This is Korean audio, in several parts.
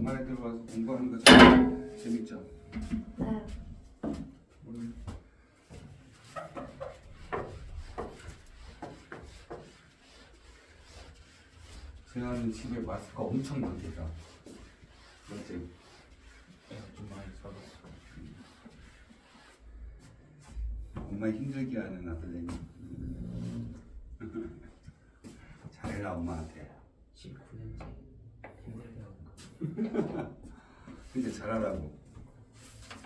연말에 들어와서 공부하는 거 참 재밌죠? 네. 재현은 집에 마스크 엄청 많겠다. 맞지? 좀 많이 써봤어. 엄마 힘들게 하는 아들내미. 잘해라 엄마한테. 19년째 힘들게 하고 근데 잘하라고.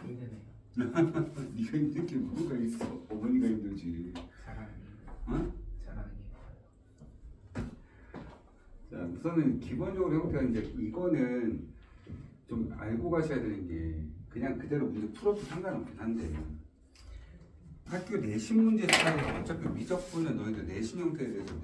힘드네요. 네가 힘들 게 뭐가 있어? 어머니가 힘들지. 잘하는 게 어? 잘하는 게 자, 우선은 기본적으로 형태가 이제 이거는 좀 알고 가셔야 되는 게 그냥 그대로 문제 풀어도 상관없긴 한데 학교 내신 문제 스타일에서 어차피 미적분은 너희들 내신 형태에 대해서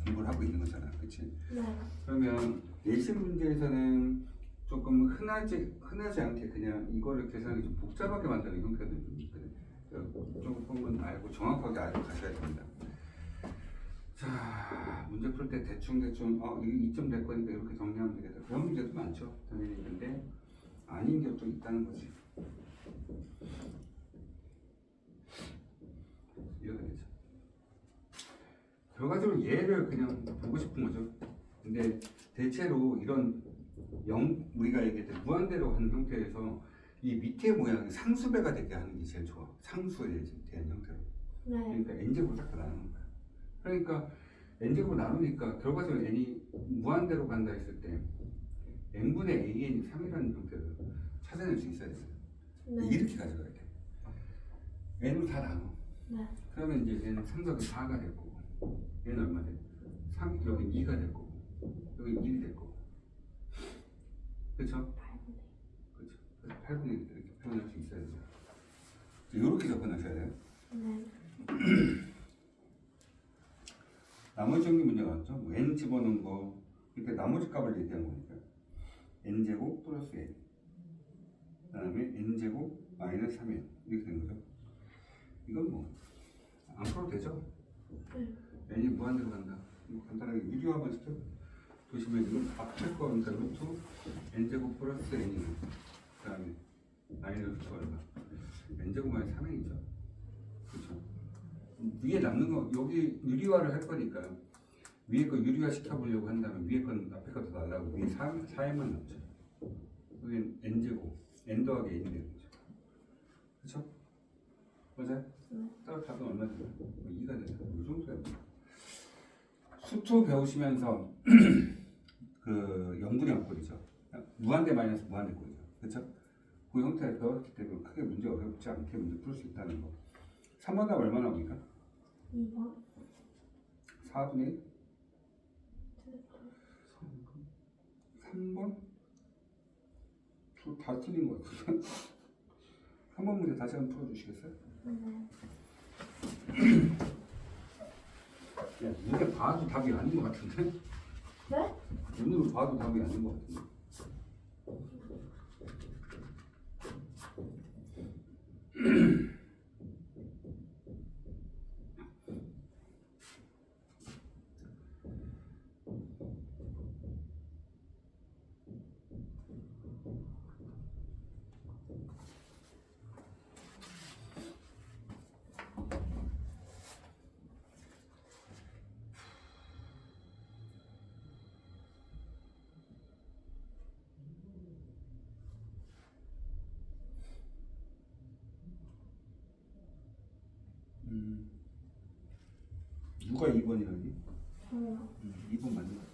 공부를 하고 있는 거잖아, 그렇지? 네. 그러면 내신 문제에서는 조금 흔하지 않게 그냥 이거를 계산하기 좀 복잡하게 만드는 형태들이 좀 있거든. 조금은 알고 정확하게 알고 가셔야 됩니다. 자, 문제 풀 때 대충 이거 2점 될 거니까 이렇게 정리하면 되겠다. 그런 문제도 많죠, 당연히. 근데 아닌 게 또 있다는 거지. 이해가 되죠? 결과적으로 얘를 그냥 보고 싶은 거죠. 근데 대체로 이런 우리가 얘기했던 무한대로 하는 형태에서 이 밑에 모양이 상수배가 되게 하는 게 제일 좋아. 상수에 대한 형태로. 네. 그러니까 n제곱을 딱 나누는 거야. 그러니까 n제곱을 나누니까 결과적으로 n이 무한대로 간다 했을 때 n분의 an이 3이라는 형태를 찾아낼 수 있어야 돼요. 네. 이렇게 가져가야 돼. n을 다 나눠. 네. 그러면 이제 얘는 3 더하기 4가 될 거고 얘는 얼마 돼? 3, 여기 2가 될 거고 여기 1이 될 거고 그렇죠? 그렇죠. 8분의 1 이렇게 표현할 수 있어야 돼요. 이렇게 접근하셔야 돼요. 네. 나머지 정리 문제가 왔죠? 뭐 n 집어넣은 거 그러니까 나머지 값을 얘기한 거니까 n제곱 플러스 n 그 다음에 n제곱 마이너스 3n 이렇게 되는 거죠. 이건 뭐 안 풀어도 되죠? 네. n이 무한대로 간다. 뭐 간단하게 유리화만 시켜 보시면 이건 앞에 거 그러니까 루트 n제곱 플러스 n이 그 다음에 마이너스 얼마 n제곱 마이너스 3n이죠. 그렇죠? 위에 남는 거 여기 유리화를 할 거니까 위에 거 유리화 시켜보려고 한다면 위에 건 앞에 거도 달라고 위에 4n만 남죠. 여기는 n제곱 n 더하기 n이 되는 거죠. 그렇죠? 맞아요? 네. 따로 답은 얼마 되나? 2가 되나? 이 정도야. 수투 배우시면서 그 영분의 꼴이죠. 무한대 마이너스 무한대 꼴이죠. 그렇죠? 그 형태를 배웠기 때문에 크게 문제 어렵지 않게 문제 풀 수 있다는 거. 3번 답 얼마 나옵니까? 2번. 4분의 1? 3번? 다 틀린 것 같은데? 3번 문제 다시 한번 풀어주시겠어요? 네. 야, 눈에 봐도 답이 아닌 것 같은데? 네? 눈으로 봐도 답이 아닌 것 같은데? 누가 2번이라니? 저요. 2번 맞는 거 같아.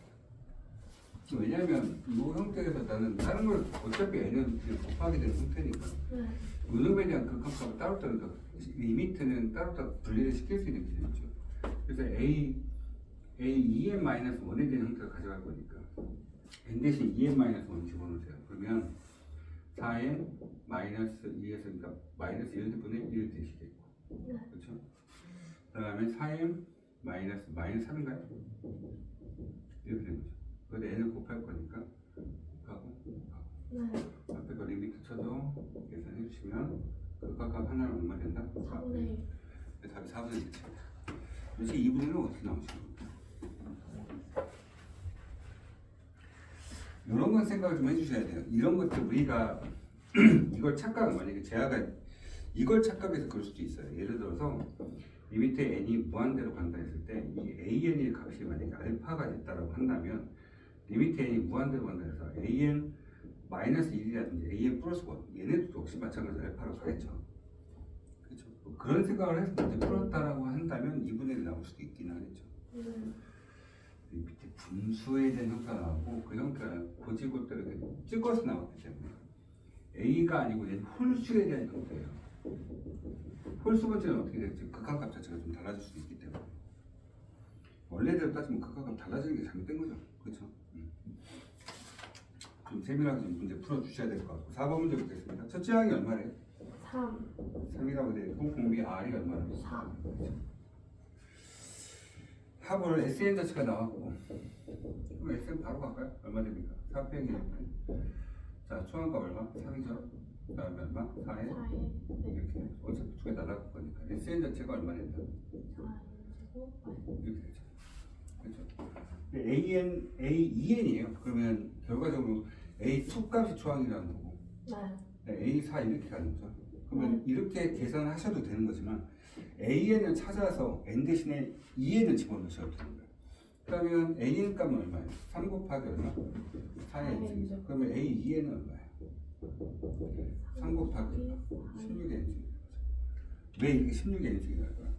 왜냐면 이 형태에서 나는 다른 걸 어차피 n은 그냥 곱하게 되는 형태니까 네. 요놈에 대한 극한값을 따로따로 그러니까 리미트는 따로따로 분리를 시킬 수 있는 기준이죠. 그래서 a 2n-1에 대한 형태를 가져갈 거니까 n 대신 2n-1 집어넣으세요. 그러면 4n 마이너스 2에서 그러니까 마이너스 1분의 1 되시겠고 네. 그렇죠? 그 다음에 4m 마이너스 3인가요? 이렇게 된 거죠. 그런데 n을 곱할 거니까 곱하고 네. 앞에 거 리미트 쳐서 계산해 주시면 극각값 하나는 얼마 된다? 4분의 1. 답이 4분의 1이죠. 그래서 2분의 1은 어떻게 나오시는 겁니까? 이런 건 생각을 좀 해주셔야 돼요. 이런 것들 우리가 이걸 착각, 만약에 제아가 이걸 착각해서 그럴 수도 있어요. 예를 들어서 이 밑에 n이 무한대로 간다 했을 때 이 an의 값이 만약에 알파가 됐다라고 한다면 리미트 n이 무한대로 간다 해서 an 마이너스 1이라든지 an 플러스 1 얘네도 역시 마찬가지로 알파로 가겠죠. 그렇죠. 그런 생각을 해서 문제 풀었다라고 한다면 2분의 1이 나올 수도 있긴 하겠죠. 이 밑에 분수에 대한 형태가 나오고 그 형태는 고지고대로 찍어서 나왔기 때문에 A가 아니고 얘는 홀수에 대한 형태예요. 홀수 번째는 어떻게 될지 극한값 자체가 좀 달라질 수도 있기 때문에 원래대로 따지면 극한값 달라지는 게 잘못된 거죠. 그렇죠? 좀 세밀하게 좀 문제 풀어주셔야 될 것 같고 4번 문제 보겠습니다. 첫째 항이 얼마래요? 3. 3이라고 되어 있고 공비 R이 얼마나? 4. 합을 SN 자체가 나왔고 그럼 SN 바로 갈까요? 얼마 됩니까? 4 빼기 1. 자, 초항값 얼마? 3이죠? 그 다음에 얼마? 4에 4에 이렇게 어차피 두 개 날라갈 거니까 SN 자체가 얼마 된다? 4제곱 이렇게 되죠. 그렇죠? A2N이에요. 그러면 결과적으로 A2 값이 초항이라는 거고 네. A4 이렇게 가는 거죠. 그러면 이렇게 계산하셔도 되는 거지만 AN을 찾아서 N 대신에 2N을 집어넣으셔도 되는 거예요. 그러면 AN 값은 얼마예요? 3 곱하기 얼마? 4의 N승이죠. 그러면 A2N은 얼마예요? 3 곱하기 16의 N승이죠. 왜 이렇게 16의 N승이 나올까요?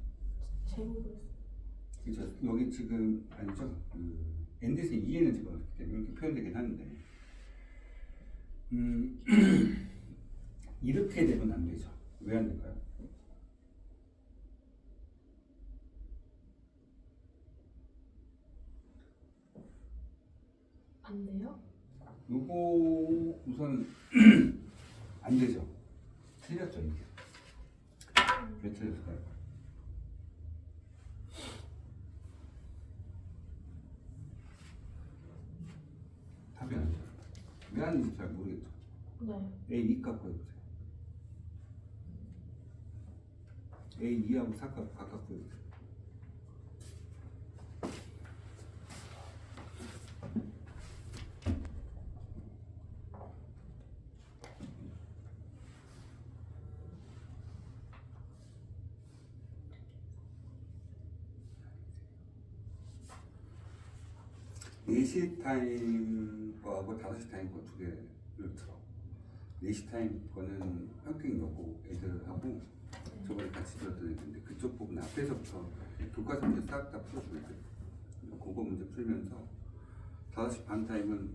제곱을 그렇죠. 여기 지금 아니죠. N 대신에 2N을 집어넣기 때문에 이렇게 표현되긴 하는데 이렇게 되면 안 되죠. 왜 안 될까요? 안 돼요? 요거 우선 안 되죠. 틀렸죠 이게. 왜 틀렸을까요? 답이 안 돼요. 왜 안 되는지 잘 모르겠죠. 네. A2 값 구해보세요. A2하고 4 값 각각 구해보세요. 네시 타임 거하고 5시 타임 거 두 개를 들어. 4시 타임 거는 평균 여고 애들하고 저번에 같이 들었던 애들인데 그쪽 부분 앞에서부터 교과서 문제 싹 다 풀어주면 돼요. 그거 문제 풀면서 5시 반 타임은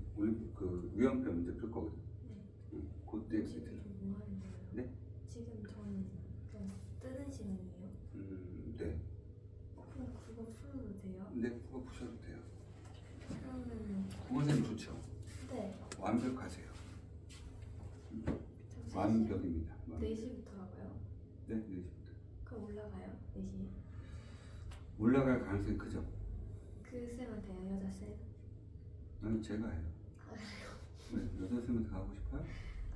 그 유형표 문제 풀 거거든요. 그때 지금 뭐 하는 거예요? 네? 지금 저는 좀 뜨는 시간이에요? 네. 그럼 그거 풀어도 돼요? 근데 그거 푸셔도 돼요. 그러면은 그것은 좋죠. 네. 완벽하세요. 저 완벽입니다. 4시부터 하고요? 네, 4시부터. 그럼 올라가요? 4시에? 올라갈 가능성이 크죠. 그 쌤한테요? 여자 쌤? 아니 제가 해요. 네, 여자 쌤한테 가고 싶어요?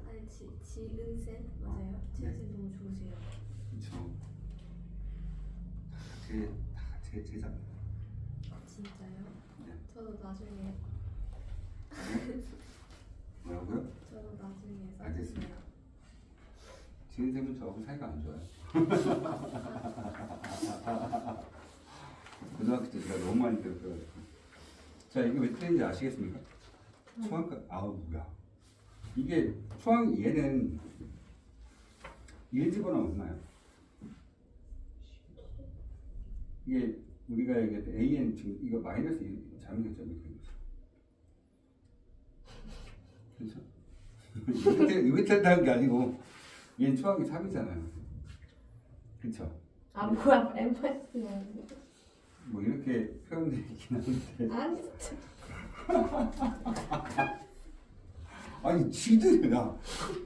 아니 지은 쌤? 맞아요? 지은 쌤 너무 좋으세요. 그렇죠. 제 제자입니다. 진짜요? 네. 저도 나중에 뭐라고요? 저도 나중에 알겠습니다. 지은 쌤은 저하고 사이가 안 좋아요. 고등학교 때 제가 너무 많이 배웠어가지고. 자, 이게 왜 틀린지 아시겠습니까? 초항값, 아우 뭐야. 이게 초항 얘는 1 집어넣으면 얼마야? 이게 우리가 얘기했던 AN 지금 이거 마이너스 1 잘못했죠? 그렇죠? 이거 틀렸다는 게 아니고 얘는 초항이 3이잖아요. 그렇죠? 아 뭐야 엠파이스는 뭐 이렇게 표현되어 있긴 한데 아니 진짜. 아니 지들 야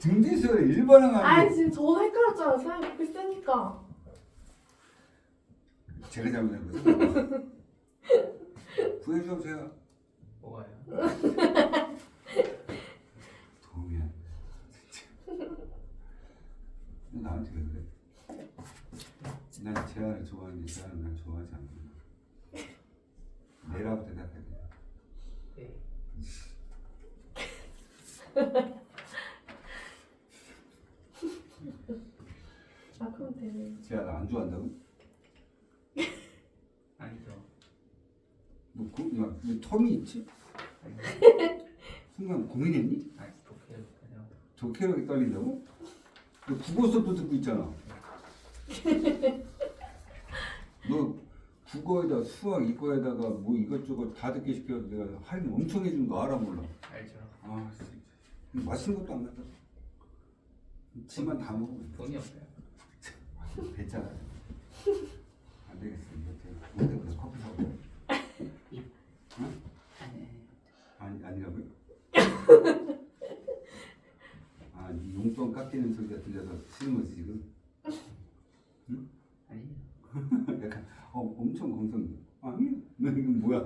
등대수열에 일반항하게 아니 지금 저도 헷갈렸잖아. 사람이 그렇게 세니까. 제가 잘못한 거죠? 구해주세요. 뭐가요? 도움이 안 돼. 진짜. 나한테 왜 그래? 난 재활을 좋아하는데 재활은 날 좋아하지 않는다. 내라고 대답해야 돼. 네. 안 좋아한다고? 아니죠. 뭐, 야, 왜 텀이 있지? 아니, 순간 고민했니? 아니 좋게요. 그냥 좋게 떨린다고? 너 국어 수업도 듣고 있잖아. 너 국어에다 수학 이거에다가 뭐 이것저것 다 듣게 시켜서 내가 할인 엄청 해준 거 알아 몰라? 알죠. 아 진짜 맛있는 것도 안 갖다 줘. 지만 다 먹어. 돈이 없어요. 됐잖아. 안 되겠어. 이거 못해 커피 사고. 응? 아니라고요? 아, 이 용돈 깎이는 소리가 들려서 싫은 거지 지금? 응? 아니요. 약간 엄청 공손. 아니, 너 이건 뭐야?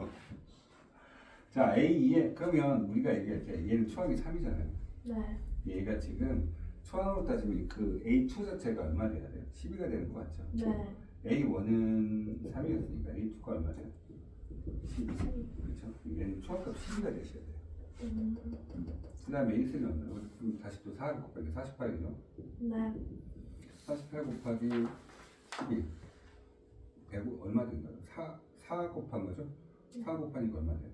자, A2에 그러면 우리가 얘기할 때 얘는 초항이 3이잖아요. 네. 얘가 지금 초항으로 따지면 그 A2 자체가 얼마 돼야 돼요? 12가 되는 거 맞죠? 네. A1은 3이었으니까 A2가 얼마 돼요? 12. 그렇죠? 얘는 초항값 12가 되셔야 돼요. 그 다음에 A3는 얼마요? 그럼 다시 또 4 곱하기 48이죠? 네. 48 곱하기 12 100 얼마 된가요? 4 곱한 거죠? 4 곱하니까 얼마 돼요?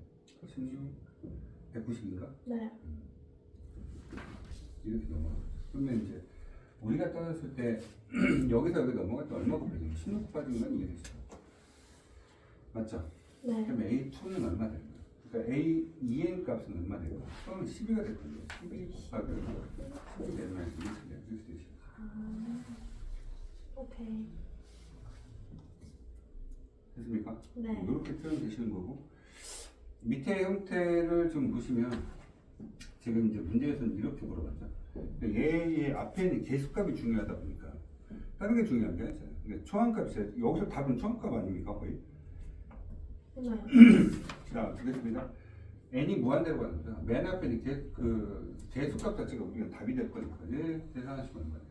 16 190인가? 네. 이렇게 넘어가죠. 그러면 이제 우리가 따졌을 때 여기서 여기 넘어갈 때 얼마 곱해지는 16 빠진 건 이해되시죠? 맞죠? 네. 그럼 A2는 얼마 되는 거예요? 그러니까 A2N 값은 얼마 되는 거예요? 처음에 12가 될 건데 12 곱하기 12 되면 이렇게 되시죠. 오케이. 됐습니까? 네. 이렇게 표현 되시는 거고 밑에 형태를 좀 보시면 지금 이제 문제에서는 이렇게 물어봤죠. 그러니까 얘의 앞에 있는 개수값이 중요하다 보니까 다른 게 중요한 게 아니잖아요. 그러니까 초항값이 여기서 답은 초항값 아닙니까 거의? 네. 자, 되겠습니다. n이 무한대로 가는 거죠. 맨 앞에 있는 개수값 자체가 우리가 답이 될 거니까 얘 계산하시면 얼마예요?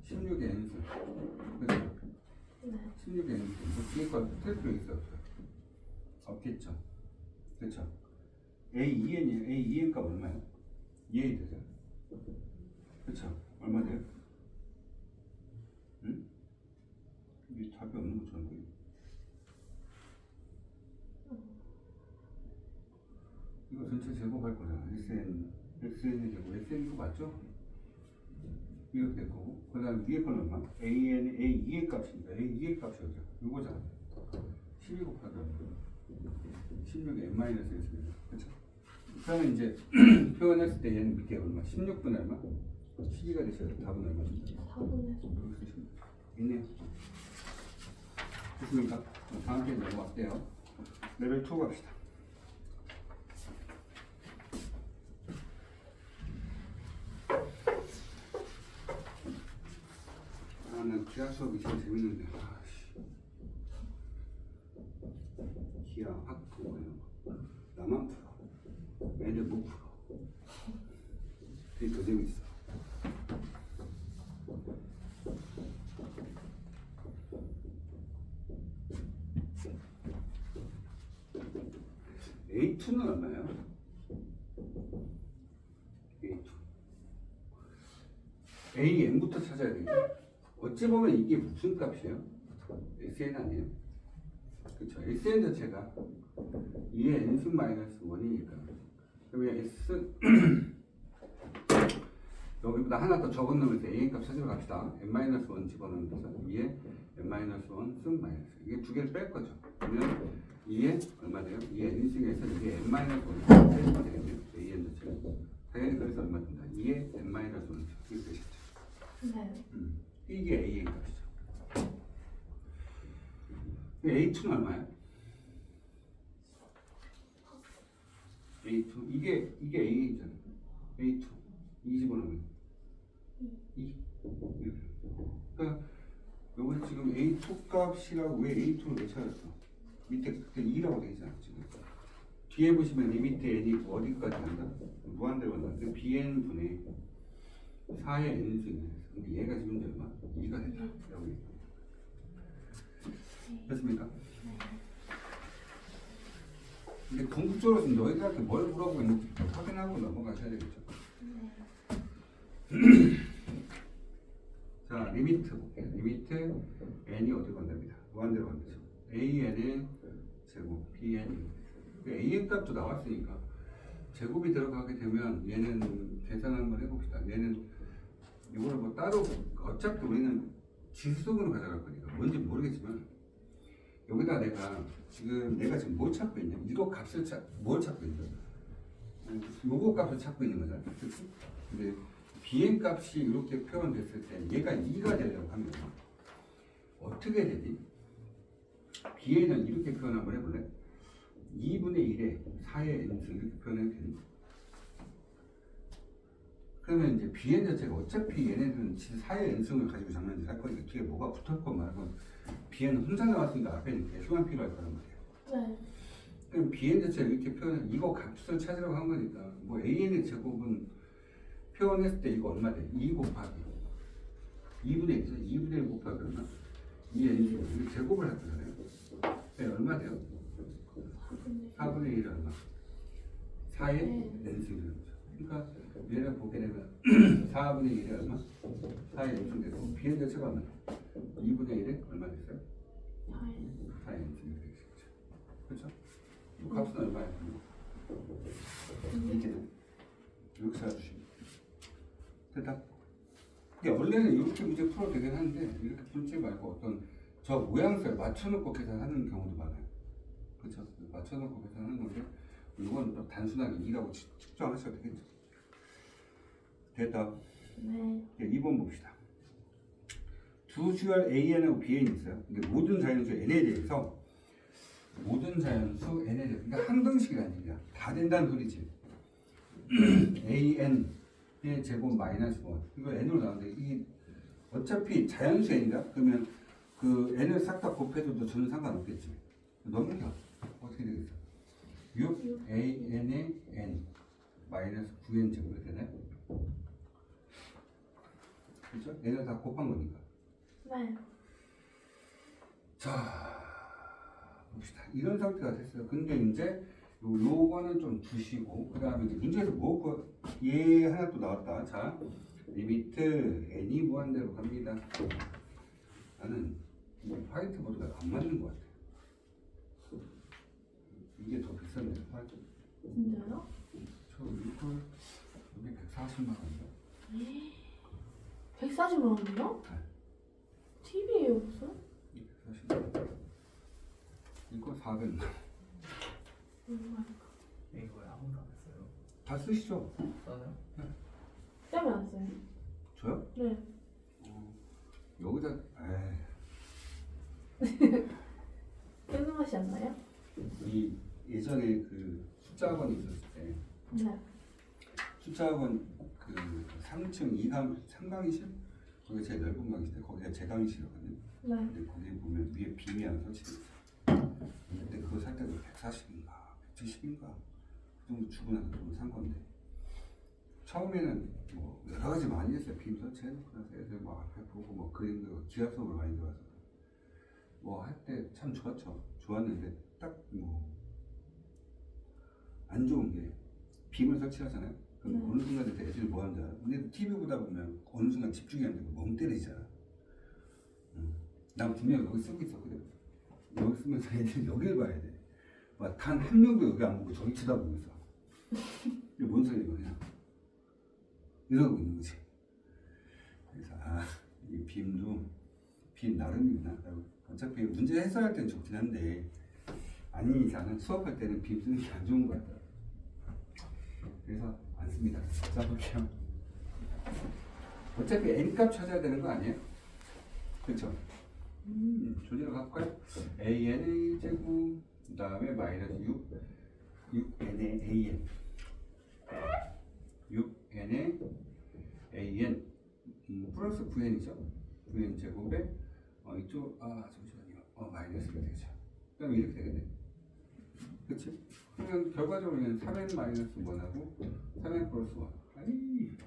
16의 n수. 그죠? 네. 16의 n수. 뭐 뒤에 거 틀 필요 있어요? 없어요? 없겠죠. 그렇죠? A2N이에요. A2N 값 얼마예요? 2A 되죠? 그렇죠? 얼마 돼요? 응? 이게 답이 없는 것처럼 보이네. 이거 전체 제곱할 거잖아. SN의 제곱. SN 이거 맞죠? 이렇게 될 거고. 그 다음에 위에 건 얼마? A2의 값입니다. A2의 값이 어디야? 이거잖아. 12 곱하기 16에 n-1입니다. 그렇죠? 그러면 이제 표현했을 때 얘는 밑에 얼마? 16분의 얼마? 12가 되셔야 돼. 답은 얼마입니다. 4분의 여기 쓰시면 있네요. 됐습니까? 다음 페이지 넘어갈게요. 레벨 2 갑시다. 난 기하 수업이 제일 재밌는데. 기하, 학, 그거 이런 거. 나만 풀어. 애들 못 풀어. 그게 더 재밌어. A2는 얼마예요? A2. AN부터 찾아야 되겠네. 어찌 보면 이게 무슨 값이에요? SN 아니에요? 그렇죠. SN 자체가 2의 n승 마이너스 1이니까. 그러면 S 여기보다 하나 더 적어놓으면서 a 값 찾으러 갑시다. n-1 집어넣으면서 2의 n-1 승 마이너스. 이게 두 개를 뺄 거죠. 그러면 2의 얼마 돼요? 2의 n승에서 이게 n-1 빼면 되겠네요. an 자체가. 당연히 그래서 얼마 된다? 2의 n-1 이렇게 되셨죠. 네. 이게 A의 값이죠. A2는 얼마야? A2 이게 A잖아. A2 2 집어넣으면 2 그러니까 여기 지금 A2 값이라고 왜 A2를 왜 찾았어? 밑에 그때 2라고 되어 있잖아 지금. 뒤에 보시면 이 밑에 n이 어디까지 간다? 무한대로 간다. bn 분의 4의 n승. 근데 얘가 지금 얼마? 2가 된다. 여기. 됐습니까? 근데 궁극적으로 너희들한테 뭘 물어보고 있는지 확인하고 넘어가셔야 되겠죠. 자, 자, 리미트 볼게요. 리미트 n이 어디로 간답니다. 무한대로 간다죠. an의 제곱 bn. an 값도 나왔으니까 제곱이 들어가게 되면 얘는 계산 한번 해봅시다. 얘는 이거를 뭐 따로 어차피 우리는 지수속으로 가져갈 거니까 뭔지 모르겠지만 여기다 내가 지금 뭘 찾고 있냐? 이거 값을 뭘 찾고 있냐? 요거 값을 찾고 있는 거잖아. 그치? 근데 bn 값이 이렇게 표현됐을 때 얘가 2가 되려고 하면 어떻게 되지? bn은 이렇게 표현 한번 해볼래? 2분의 1에 4의 n승 이렇게 표현해도 되니? 그러면 이제 bn 자체가 어차피 얘네들은 4의 n승을 가지고 장난질 할 거니까 뒤에 뭐가 붙을 것 말고 bn은 혼자 나왔으니까 앞에는 개수만 필요할 거란 말이에요. 네. 그럼 bn 자체가 이렇게 표현, 이거 값을 찾으라고 한 거니까 뭐 an의 제곱은 표현했을 때 이거 얼마 돼? 2 곱하기 2분의 1이죠? 2분의 1 곱하기 얼마? 2n승 이거 제곱을 할 거잖아요. 네, 얼마 돼요? 4분의 1 얼마? 4의 n승이라는 거죠. 그러니까 얘를 보게 되면 4분의 1이 얼마? 4의 n승 되고 bn 자체가 얼마? 2분의 1에 얼마 됐어요? 4의 n승이 되겠죠. 그렇죠? 이 값은 얼마예요? 이제는 이렇게 찾아주시면 됐다. 근데 원래는 이렇게 문제 풀어도 되긴 하는데 이렇게 풀지 말고 어떤 저 모양새를 맞춰놓고 계산하는 경우도 많아요. 그렇죠? 맞춰놓고 계산하는 건데 이건 또 단순하게 2라고 측정하셔도 되겠죠. 됐다. 네. 2번 봅시다. 두 수열 AN하고 BN이 있어요. 근데 모든 자연수 n에 대해서 모든 자연수 n에 대해서 그러니까 항등식이라는 얘기야. 다 된다는 소리지. AN의 제곱 마이너스 1 이거 n으로 나오는데 이 어차피 자연수 n이다? 그러면 그 n을 싹 다 곱해줘도 저는 상관없겠지. 넘겨. 어떻게 되겠어? 6 AN의 n 마이너스 9n 제곱이 되나요? 그렇죠? n을 다 곱한 거니까. 네. 자, 봅시다. 이런 상태가 됐어요. 근데 이제 요거는 좀 두시고 그 다음에 이제 문제에서 얘 하나 또 나왔다. 자, 리미트 n이 무한대로 갑니다. 나는 화이트보드가 안 맞는 것 같아. 이게 더 비싼데 화이트. 진짜요? 저 이거 여기 140만 원인가? 140만 원이요? 네. TV예요 무슨? 140만 원. 이거 400만 원. 이거야 아무도 안 했어요. 다 쓰시죠? 써요? 때문에 안 써요? 저요? 네. 여기다 뜬금 맛이 안 나요? 이 예전에 그 숫자 학원이 있었을 때 네. 숫자 학원 그 3층 2강 3강의실 거기 제일 넓은 강의실 거기가 제 강의실이거든요. 네. 근데 거기 보면 위에 빔이 하나 설치돼 있어. 그때 그거 살 때도 140인가 170인가 그 정도 주고 나서 좀 산 건데 처음에는 뭐 여러 가지 많이 했어요. 빔 설치해놓고 나서 애들 막 앞에 보고 뭐 그림도 기하 수업을 많이 들어와서 뭐 할 때 참 좋았죠. 좋았는데 딱 뭐 안 좋은 게 빔을 설치하잖아요. 그럼 어느 순간 때 애들이 뭐 하는지 알아? 근데 TV 보다 보면 어느 순간 집중이 안 되고 멍 때리잖아. 난 분명 여기 쓰고 있었거든. 여기 쓰면서 애들이 여기를 봐야 돼. 막 단 한 명도 여기 안 보고 저기 쳐다보고 있어. 이게 뭔 소리야 그냥. 이러고 있는 거지. 그래서 이 빔도 빔 나름이구나. 어차피 문제 해설할 때는 좋긴 한데 아닌 이상은 수업할 때는 빔 쓰는 게 안 좋은 것 같아요. 그래서 안 씁니다. 자 볼게요. 어차피 n값 찾아야 되는 거 아니에요? 그렇죠? 조리를 갖고요. an의 제곱 그 다음에 마이너스 6n의 an 6n의 an 플러스 9n이죠. 9n 제곱에 이쪽 잠시만요. 마이너스가 되죠. 그럼 이렇게 되겠네. 그치? 그러면 결과적으로 3n 마이너스 1하고 3n 플러스 1 아이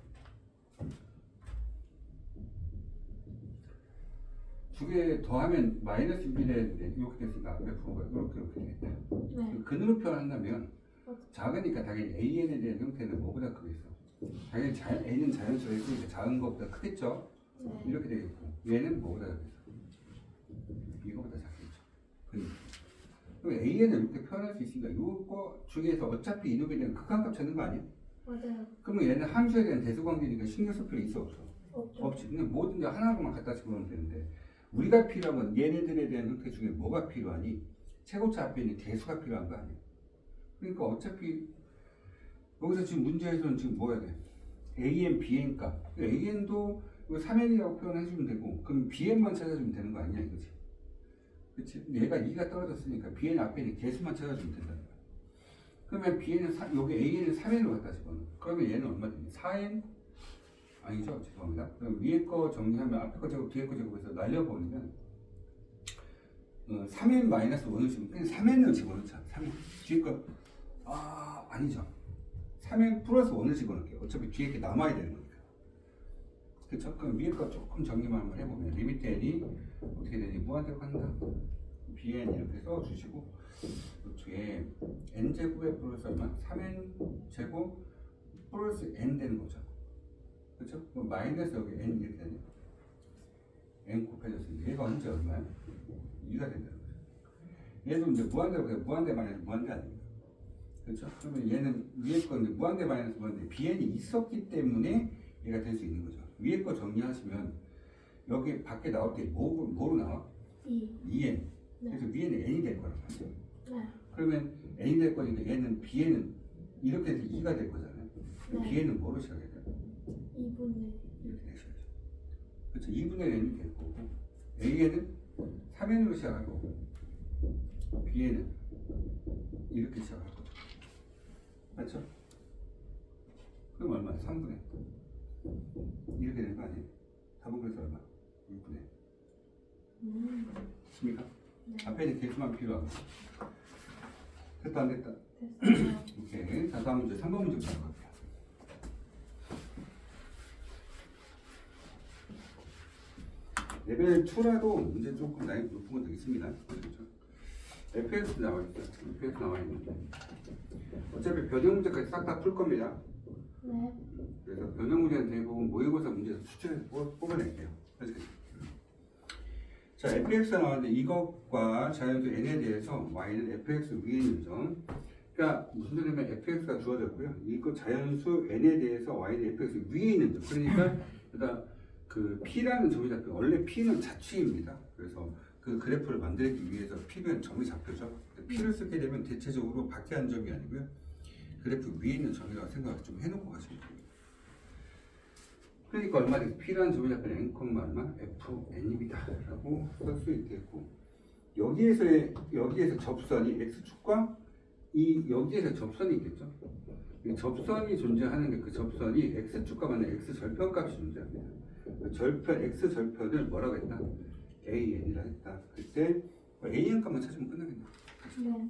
두 개 더하면 마이너스 6이 되는데 이렇게 됐으니까 앞에 푼 거야. 이렇게 되겠다. 네. 근으로 표현한다면 작으니까 당연히 AN에 대한 형태는 뭐보다 크겠어. 당연히 N은 자연수로 했으니까 작은 것보다 크겠죠. 네. 이렇게 되겠고 얘는 뭐보다 작겠어? 이거보다 작겠죠. 그럼 AN을 이렇게 표현할 수 있으니까 이거 중에서 어차피 이놈에 대한 극한값 찾는 거 아니야? 맞아요. 그러면 얘는 함수에 대한 대수관계니까 신경 쓸 필요 있어 없어? 없죠. 없지. 그냥 뭐든지 하나로만 갖다 집어넣으면 되는데 우리가 필요한 건 얘네들에 대한 형태 중에 뭐가 필요하니? 최고차 앞에 있는 대수가 필요한 거 아니야? 그러니까 어차피 여기서 지금 문제에서는 지금 뭐 해야 돼? AN, BN 값. AN도 3N이라고 표현해주면 되고 그럼 BN만 찾아주면 되는 거 아니냐 이거지. 그치? 근데 얘가 2가 떨어졌으니까 BN 앞에 있는 개수만 찾아주면 된다는 거야. 그러면 BN은 여기 AN은 3N으로 갖다 집어넣어. 그러면 얘는 얼마 되니? 4N? 아니죠. 죄송합니다. 그럼 위에 거 정리하면 앞에 거 제곱, 뒤에 거 제곱해서 날려버리면 3N 마이너스 1을 집어넣으면 그냥 3N을 집어넣자. 3N. 뒤에 거 아니죠. 3N 플러스 1을 집어넣을게요. 어차피 뒤에 게 남아야 되는 거니까. 그쵸? 그럼 위에 거 조금 정리만 한번 해보면 리미트 n이 어떻게 되니? 무한대로 간다. bn 이렇게 써주시고 뒤에 n제곱에 플러스 얼마? 3n 제곱 플러스 n 되는 거죠. 그쵸? 그럼 마이너스 여기 n 이렇게 되네. n 곱해졌으니까 얘가 언제 얼마야? 2가 된다는 거죠. 얘도 이제 무한대로 그냥 무한대 마이너스 무한대 아닙니까? 그렇죠? 그러면 얘는 위에 거 이제 무한대 마이너스 무한대 bn이 있었기 때문에 얘가 될 수 있는 거죠. 위에 거 정리하시면 여기 밖에 나올 때 뭐로 나와? 2n. 그래서 위에는 n이 될 거란 말이죠. 네. 그러면 n이 될 거니까 얘는 bn은 이렇게 해서 2가 될 거잖아요. 네. bn은 뭐로 시작해야 돼요? 2분의 이렇게 되셔야죠. 그렇죠. 2분의 n이 될 거고 an은 3n으로 시작할 거고 bn은 이렇게 시작할 거죠. 맞죠? 그럼 얼마? 3분의 이렇게 되는 거 아니에요? 답은 그래서 얼마? 6분의 됐습니까? 네. 앞에 있는 개수만 필요하고 됐다 안 됐다? 됐어요. 오케이. 자 다음 문제 3번 문제 바로 갈게요. 레벨 2라도 문제 조금 난이도 높은 것도 있습니다. 그렇죠? FX 나와 있어요. FX 나와 있는데 어차피 변형 문제까지 싹 다 풀 겁니다. 네. 그래서 변형 문제는 대부분 모의고사 문제에서 추천해서 뽑아낼게요. 자, fx가 나왔는데 이것과 자연수 n에 대해서 y는 fx 위에 있는 점. 그러니까 무슨 소리냐면 fx가 주어졌고요. 이거 자연수 n에 대해서 y는 fx 위에 있는 점. 그러니까 일단 그 p라는 점이 잡혀. 원래 p는 자취입니다. 그래서 그 그래프를 만들기 위해서 p면 점이 잡혀져. p를 쓰게 되면 대체적으로 밖에 한 점이 아니고요. 그래프 위에 있는 점이라고 생각을 좀 해놓고 가시면 됩니다. 그러니까 얼마 되겠어? P라는 점이 잡힌 n, 얼마? fn입니다 라고 쓸 수 있겠고 여기에서 접선이 x축과 여기에서 접선이 있겠죠? 이 접선이 존재하는데 그 접선이 x축과 맞는 x절편값이 존재합니다. 그 절편, x절편을 뭐라고 했다? an이라 했다. 그때 an 값만 찾으면 끝나겠네. 네.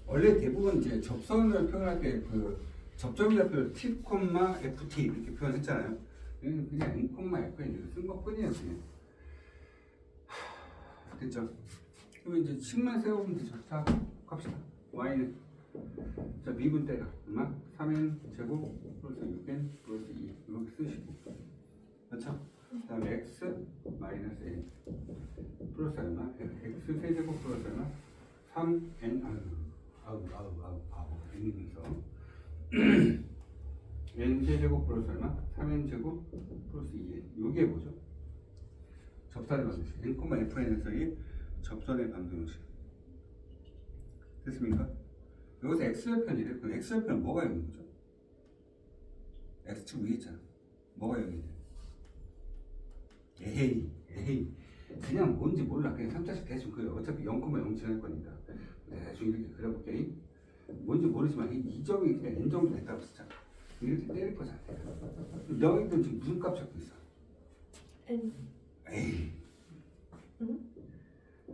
원래 대부분 이제 접선을 표현할 때 그 접점이 잡혀 t, ft 이렇게 표현했잖아요. 얘는 그냥 n, fn 이렇게 쓴 것뿐이에요. 그냥. 됐죠? 그러면 이제 식만 세우면 되죠. 자, 갑시다. y는 자 미분 때려 얼마? 3n 제곱 플러스 6n 플러스 2 이렇게 쓰시고 그렇죠? 그 다음에 x 마이너스 n 플러스 얼마? x 세제곱 플러스 얼마? 3n 아우 바보 n이면서 n 세제곱 플러스 얼마? 3n 제곱 플러스 2n 요게 뭐죠? 접선의 방정식 n, fn에서의 접선의 방정식 됐습니까? 여기서 x절편이래. 그럼 x절편은 뭐가 있는 거죠? x축 위에 있잖아. 뭐가 여기 있냐? 에헤이 그냥 뭔지 몰라. 그냥 3자씩 대충 그려. 어차피 0,0 지날 거니까 대충 이렇게 그려볼게. 뭔지 모르지만 이 점이 그냥 n 정도 됐다고 쓰자. 이렇게 때릴 거잖아. 너희들 지금 무슨 값 찾고 있어? n. 에이 응?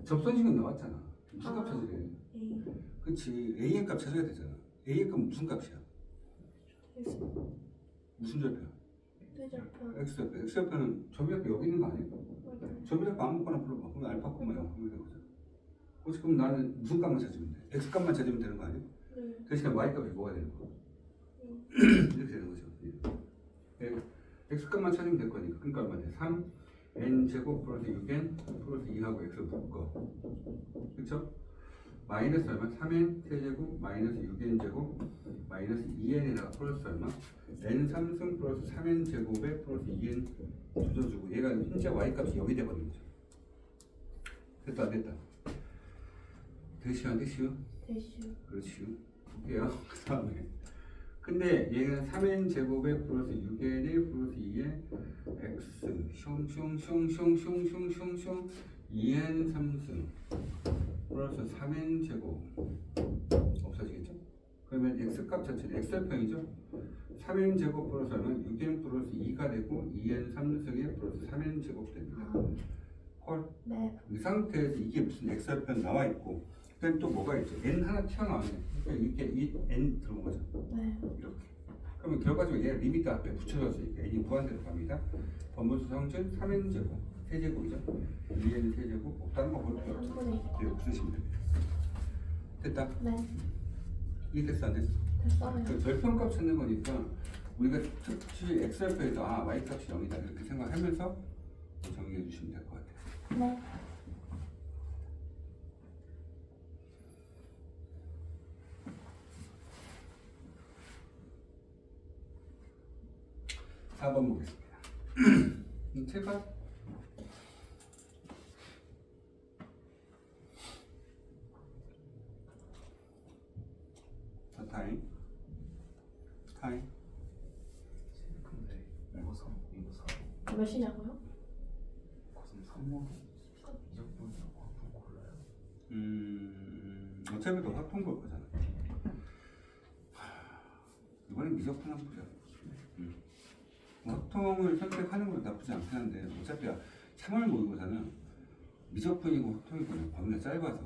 접선식은 나왔잖아. 무슨 값 찾으래? a. 그치. an 값 찾아야 되잖아. an 값 무슨 값이야? 무슨 절편? 쇠절편. x절편. x절편은 점이절편 여기 있는 거 아니야? 맞아요. 점이절편 아무거나 불러봐. 그러면 알파 콤마 0 하면 되거든. 그렇지. 그럼 나는 무슨 값만 찾으면 돼? x 값만 찾으면 되는 거 아니야? 네. 대신에 y 값이 뭐가 되는 거? 이렇게 되는 거죠. 예. x값만 찾으면 될 거니까. 그러니까 얼마 돼? 3 n 제곱 플러스 6n 플러스 2하고 x를 묶어. 그렇죠? 마이너스 얼마? 3n 세제곱 마이너스 6n 제곱 마이너스 2n에다가 플러스 얼마? n 3승 플러스 3n 제곱에 플러스 2n 조져주고 얘가 현재 y값이 0이 돼버린 거죠. 됐다 안 됐다? 되시오 안 되시오? 대슈. 그렇지요. 볼게요. 그 다음에 근데 얘는 3n 제곱에 플러스 6n에 플러스 2n x 슝슝슝슝슝슝슝 2n 3승 플러스 3n 제곱 없어지겠죠? 그러면 x값 자체는 x절편이죠? 3n 제곱 플러스 얼마? 6n 플러스 2가 되고 2n 3승에 플러스 3n 제곱 됩니다. 헐? 네. 이 상태에서 이게 무슨 x절편 나와 있고 그다음 또 뭐가 있죠? n 하나 튀어나오네. 그러니까 이렇게 이 n 들어온 거죠. 네. 이렇게. 그러면 결과적으로 얘 리미트 앞에 붙여졌으니까 n이 무한대로 갑니다. 번분수 성질 3n 제곱 세제곱이죠. 2n 세제곱 뭐 다른 거 볼 필요 없죠. 3분의 2. 이거 없으시면 됩니다. 됐다. 네. 이게 됐어 안 됐어? 됐어요. 그 절편값 찾는 거니까 우리가 특히 x절편에서 아 y값이 0이다 이렇게 생각하면서 정리해 주시면 될 것 같아요. 네. 번 보겠습니다. 제가 자 타임 근데 이거 3, 이거 4. 몇이냐고요? 고생 3모도 미적분이라고 한번 골라요. 어차피 더 확통 볼 거잖아. 이번엔 미적분 한번 보자. 확통을 선택하는 것도 나쁘지 않긴 한데 어차피 3월 모의고사는 미적분이고 확통이고 범위가 짧아서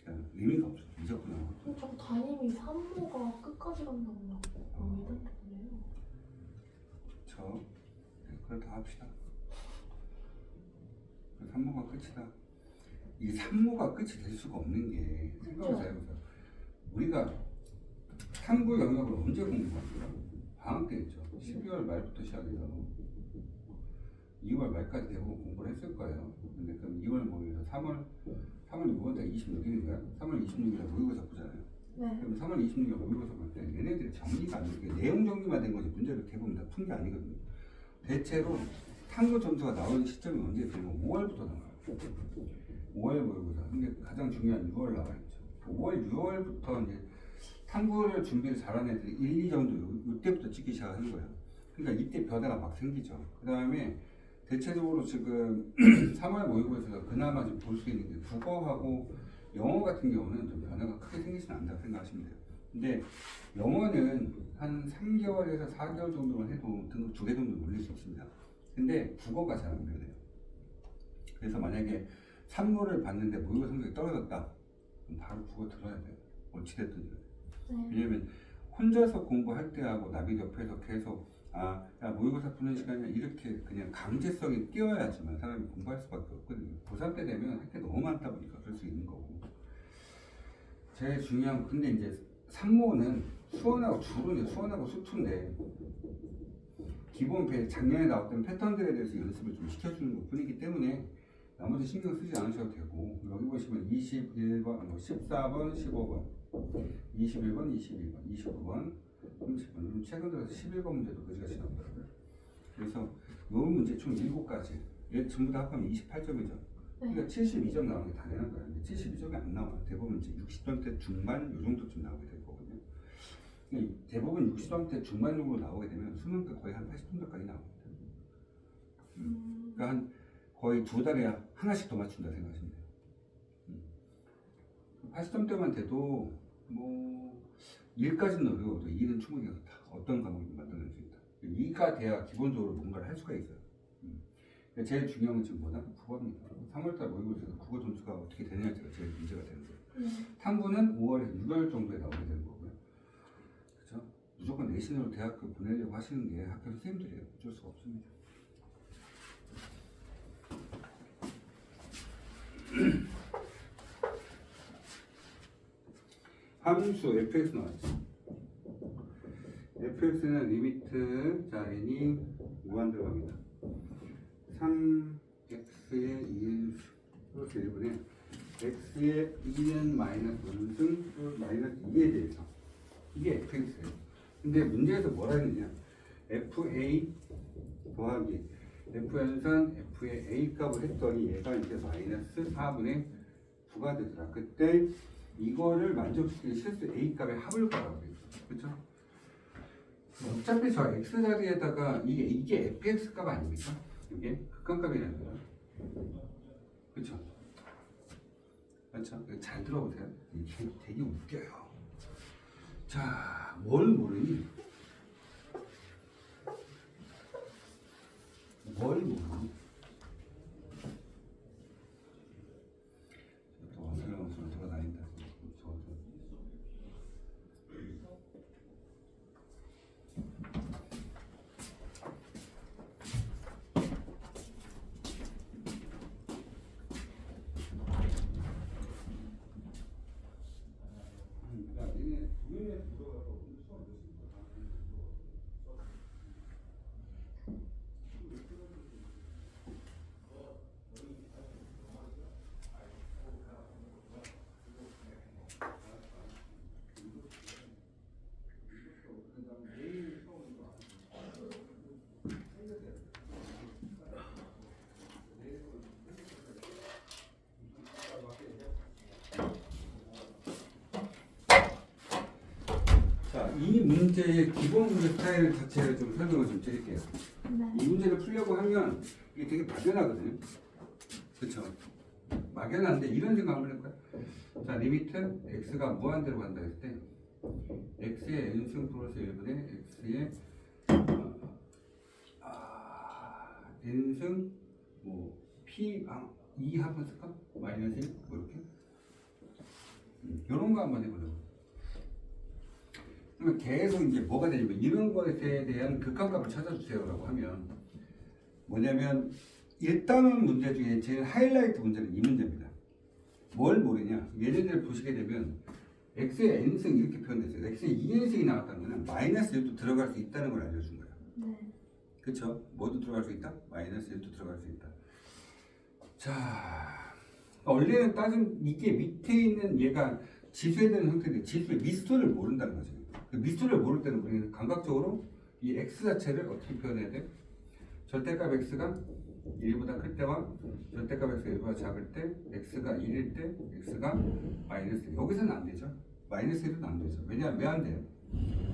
그냥 의미가 없어. 미적분하고 확통. 자꾸 담임이 산모가 끝까지 간다고 막 믿었거든요. 그렇죠. 네, 그렇다 합시다. 3모가 끝이다. 이 3모가 끝이 될 수가 없는 게 생각을 잘 해보세요. 우리가 탐구 영역을 언제 공부합니까? 방학 때 했죠. 12월 말부터 시작해서 2월 말까지 대부분 공부를 했을 거예요. 근데 그럼 2월 모의고사 3월 6월달 26일인가요? 3월 26일에 모의고사 보잖아요. 네. 그럼 3월 26일 모의고사 볼 때 얘네들이 정리가 안 되게 내용 정리만 된 거지 문제를 대부분 다 푼 게 아니거든요. 대체로 탐구 점수가 나오는 시점이 언제 되면 5월부터 나와요. 5월 모의고사. 근데 가장 중요한 6월 나와 있죠. 5월, 6월부터 이제 탐구를 준비를 잘하는 애들이 1, 2 정도 이때부터 찍기 시작하는 거예요. 그러니까 이때 변화가 막 생기죠. 그 다음에 대체적으로 지금 3월 모의고사에서 그나마 좀 볼 수 있는 게 국어하고 영어 같은 경우는 좀 변화가 크게 생기지는 않다고 생각하시면 돼요. 근데 영어는 한 3개월에서 4개월 정도만 해도 등급 2개 정도 올릴 수 있습니다. 근데 국어가 잘 안 변해요. 그래서 만약에 3모를 봤는데 모의고사 성적이 떨어졌다. 그럼 바로 국어 들어야 돼요. 어찌됐든. 네. 왜냐면 혼자서 공부할 때하고 나비 옆에서 계속 야 모의고사 푸는 시간이야 이렇게 그냥 강제성이 띄어야지만 사람이 공부할 수밖에 없거든요. 고3 때 되면 할 게 너무 많다 보니까 그럴 수 있는 거고. 제일 중요한 건 근데 이제 3모는 수원하고 주로 이제 수원하고 수투인데 기본 작년에 나왔던 패턴들에 대해서 연습을 좀 시켜주는 것 뿐이기 때문에 나머지 신경 쓰지 않으셔도 되고 여기 보시면 21번, 14번, 15번 21번, 22번, 29번, 30번 최근 들어서 11번 문제도 그지같이 나오더라고요. 그래서 이 문제 총 7가지 얘 전부 다 합하면 28점이죠. 그러니까 72점 나오는 게 당연한 거예요. 근데 72점이 안 나와요. 대부분 이제 60점대 중반 이 정도쯤 나오게 될 거거든요. 대부분 60점대 중반 정도 나오게 되면 수능도 거의 한 80점대까지 나옵니다. 그러니까 한 거의 2달에 하나씩 더 맞춘다 생각하시면 돼요. 80점대만 돼도 뭐 1까지는 어려워도 2는 충분히 다 어떤 과목이든 만들어낼 수 있다. 2가 돼야 기본적으로 뭔가를 할 수가 있어요. 그러니까 제일 중요한 건 지금 뭐다? 국어입니다. 3월달 모의고사에서 국어 점수가 어떻게 되느냐가 제일 문제가 되는 거예요. 탐구는 5월에서 6월 정도에 나오게 되는 거고요. 그렇죠? 무조건 내신으로 대학교 보내려고 하시는 게 학교 선생님들이에요. 어쩔 수가 없습니다. 함수 fx 나왔죠. fx는 리미트 자 n이 무한대로 갑니다. 3x의 2n 플러스 1분의 x의 2n 마이너스 원승 마이너스 2에 대해서 이게 fx예요. 근데 문제에서 뭐라 했느냐? fa 더하기 f연산 f의 a 값을 했더니 얘가 이제 마이너스 4분의 9가 되더라. 그때 이거를 만족시키기 실수 a 값의 합을 구하라고 그랬죠. 그렇죠? 어차피 저 x 자리에다가 이게 fx 값 아닙니까? 이게 극한값이라는 거야. 그렇죠? 맞죠? 잘 들어보세요. 이게 되게 웃겨요. 자, 뭘 모르니? 뭘 모르니? 또 어슬렁어슬렁 돌아다닌다. 자, 이 문제의 기본 문제 스타일 자체를 좀 설명을 좀 드릴게요. 네. 이 문제를 풀려고 하면 이게 되게 막연하거든요. 그렇죠? 막연한데 이런 생각 한번 해볼까요? 자, 리미트 x가 무한대로 간다 했을 때 x의 n승 플러스 1분의 x의 n승 뭐 p 2 한번 쓸까? 마이너스 1 뭐 이렇게 이런 거 한번 해보자고. 그러면 계속 이제 뭐가 되냐면 이런 것에 대한 극한값을 찾아주세요라고 하면 뭐냐면 일단은 문제 중에 제일 하이라이트 문제는 이 문제입니다. 뭘 모르냐? 얘네들 보시게 되면 x의 n승 이렇게 표현됐어요. x의 2n승이 나왔다는 거는 마이너스 1도 들어갈 수 있다는 걸 알려준 거예요. 네. 그쵸? 뭐도 들어갈 수 있다? 마이너스 1도 들어갈 수 있다. 자, 원래는 따지면 이게 밑에 있는 얘가 지수에 대한 형태인데 지수의 미수를 모른다는 거죠. 그 미수를 모를 때는 우리는 감각적으로 이 x 자체를 어떻게 표현해야 돼? 절대값 x가 1보다 클 때와 절대값 x가 1보다 작을 때 x가 1일 때 x가 마이너스 1. 여기서는 안 되죠. 마이너스 1은 안 되죠. 왜냐하면 왜 안 돼요?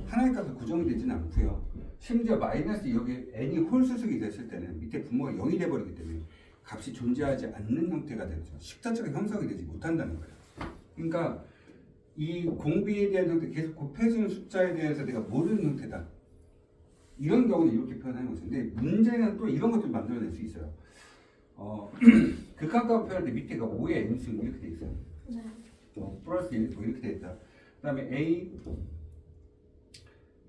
하나의 값이 고정이 되지는 않고요. 심지어 마이너스 여기 n이 홀수식이 됐을 때는 밑에 분모가 0이 돼버리기 때문에 값이 존재하지 않는 형태가 되죠. 식 자체가 형성이 되지 못한다는 거예요. 그러니까 이 공비에 대한 형태 계속 곱해지는 숫자에 대해서 내가 모르는 형태다. 이런 경우는 이렇게 표현하는 거죠. 근데 문제는 또 이런 것들 만들어낼 수 있어요. 극한값을 표현할 때 밑에가 5의 n승 이렇게 돼 있어요. 네. 플러스 1 뭐 이렇게 돼 있다. 그 다음에 a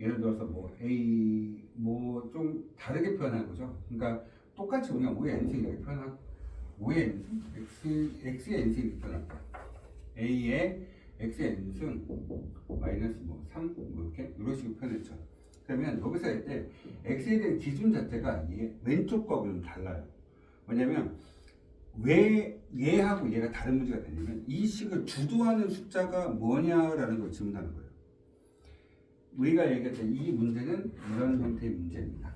예를 들어서 뭐 a 뭐 좀 다르게 표현하는 거죠. 그러니까 똑같이 우리가 5의 n승 이렇게 표현하고 5의 n승 x의 n승 이렇게 표현할까. a의 x의 n승 마이너스 뭐 3 뭐 이렇게 이런 식으로 표현했죠. 그러면 여기서 할 때 x에 대한 기준 자체가 왼쪽 거하고는 달라요. 뭐냐면 왜 얘하고 얘가 다른 문제가 되냐면 이 식을 주도하는 숫자가 뭐냐라는 걸 질문하는 거예요. 우리가 얘기했던 이 문제는 이런 형태의 문제입니다.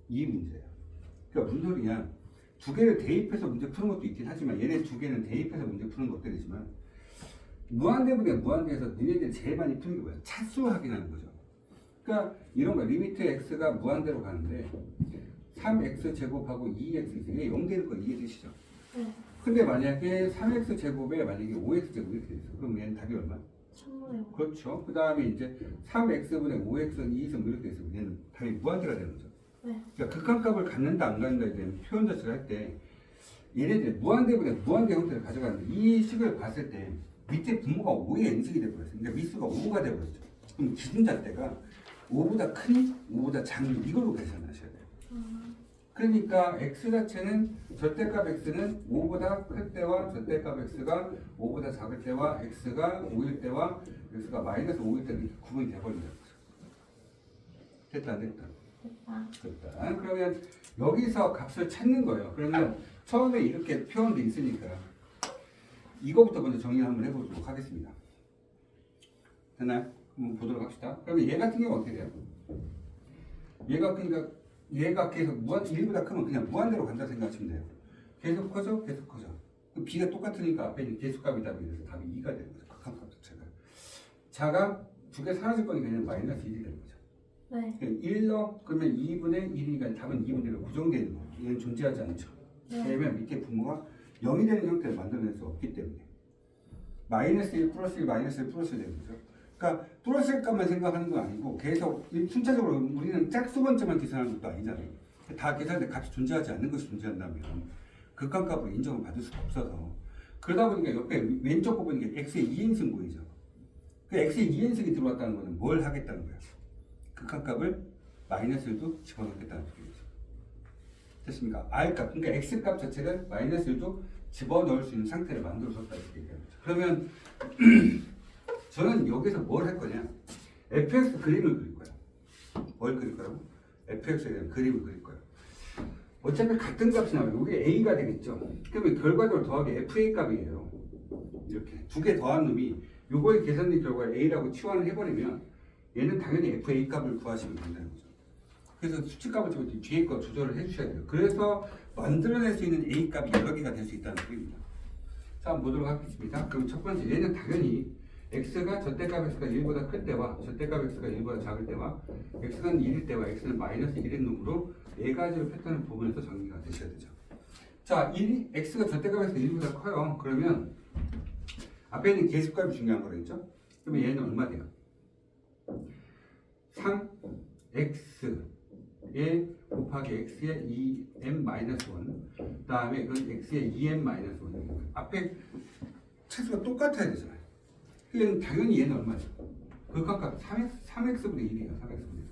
이 문제예요. 그러니까 무슨 소리냐? 두 개를 대입해서 문제 푸는 것도 있긴 하지만 얘네 두 개는 대입해서 문제 푸는 것들이지만 무한대분의 무한대에서 너네들이 제일 많이 푸는 게 뭐야? 차수 확인하는 거죠. 그러니까 이런 거 리미트 x가 무한대로 가는데 3x 제곱하고 2x 이게 0 되는 거 이해되시죠? 네. 근데 만약에 3x 제곱에 만약에 5x 제곱 이렇게 있어. 그럼 얘는 답이 얼마? 3분의 5. 그렇죠. 그 다음에 이제 3x분의 5x는 2승 이렇게 있으면 얘는 답이 무한대가 되는 거죠. 네. 그러니까 극한값을 갖는다 안 갖는다에 대한 표현 자체를 할 때 얘네들 무한대분의 무한대 형태를 가져가는데 이 식을 봤을 때 밑에 분모가 5의 n승이 돼버렸어요. 그러니까 미수가 5가 돼버렸죠. 그럼 기준 잣대가 5보다 크니 5보다 작니 이걸로 계산하셔야 돼요. 그러니까 x 자체는 절대값 x는 5보다 클 때와 절대값 x가 5보다 작을 때와 x가 5일 때와 x가 마이너스 5일 때 이렇게 구분이 돼버린다는 거죠. 됐다 안 됐다? 됐다. 그러면 여기서 값을 찾는 거예요. 그러면 처음에 이렇게 표현돼 있으니까 이거부터 먼저 정리 한번 해보도록 하겠습니다. 됐나요? 한번 보도록 합시다. 그러면 얘 같은 경우 어떻게 돼요? 얘가 그러니까 얘가 계속 1보다 크면 그냥 무한대로 간다 생각하시면 돼요. 계속 커져, 계속 커져. 그 b가 똑같으니까 앞에 있는 계수값이 답이 돼서 답이 2가 되는 거죠. 극한값 자체가. 자가 두 개 사라질 거니까 그냥 마이너스 1이 되는 거죠. 네. 1로 그러면 2분의 1이니까 답은 2분의 1로 고정되어 있는 거예요. 얘는 존재하지 않죠. 네. 왜냐면 밑에 분모가 0이 되는 형태를 만들어낼 수 없기 때문에. 마이너스 1 플러스 1 마이너스 1 플러스 1 되는 거죠. 그러니까 플러스 값만 생각하는 건 아니고 계속 순차적으로 우리는 짝수 번째만 계산하는 것도 아니잖아요. 다 계산할 때 값이 존재하지 않는 것이 존재한다면 극한값으로 인정을 받을 수가 없어서 그러다 보니까 옆에 왼쪽 부분이 x의 2인승 보이죠. 그 x의 2인승이 들어왔다는 것은 뭘 하겠다는 거예요. 극한값을 마이너스 1도 집어넣겠다는 소리죠. 됐습니까? r값, 그러니까 x값 자체를 마이너스 1도 집어넣을 수 있는 상태를 만들어줬다 이렇게 얘기하는 거죠. 그러면 저는 여기서 뭘 할 거냐? fx 그림을 그릴 거야. 뭘 그릴 거라고? fx에 대한 그림을 그릴 거야. 어차피 같은 값이 나와요. 이게 a가 되겠죠. 그러면 결과적으로 더하기 fa 값이에요. 이렇게 두 개 더한 놈이 요거의 계산된 결과 a라고 치환을 해버리면 얘는 당연히 fa 값을 구하시면 된다는 거죠. 그래서 수치값을 좀 뒤에 거 조절을 해주셔야 돼요. 그래서 만들어낼 수 있는 a 값이 여러 개가 될 수 있다는 소리입니다. 자, 한번 보도록 하겠습니다. 그럼 첫 번째 얘는 당연히 x가 절대값 x가 1보다 클 때와 절대값 x가 1보다 작을 때와 x는 1일 때와 x는 마이너스 1인 놈으로 네 가지로 패턴을 부분해서 정리가 되셔야 되죠. 자, x가 절대값 x가 1보다 커요. 그러면 앞에 있는 계수값이 중요한 거겠죠? 그러면 얘는 얼마 돼요? 3x에 곱하기 x의 2m-1 그 다음에 이건 x의 2m-1 앞에 차수가 똑같아야 되잖아요. 그럼 당연히 얘는 얼마죠? 극한값 3x분의 1이에요. 3x분의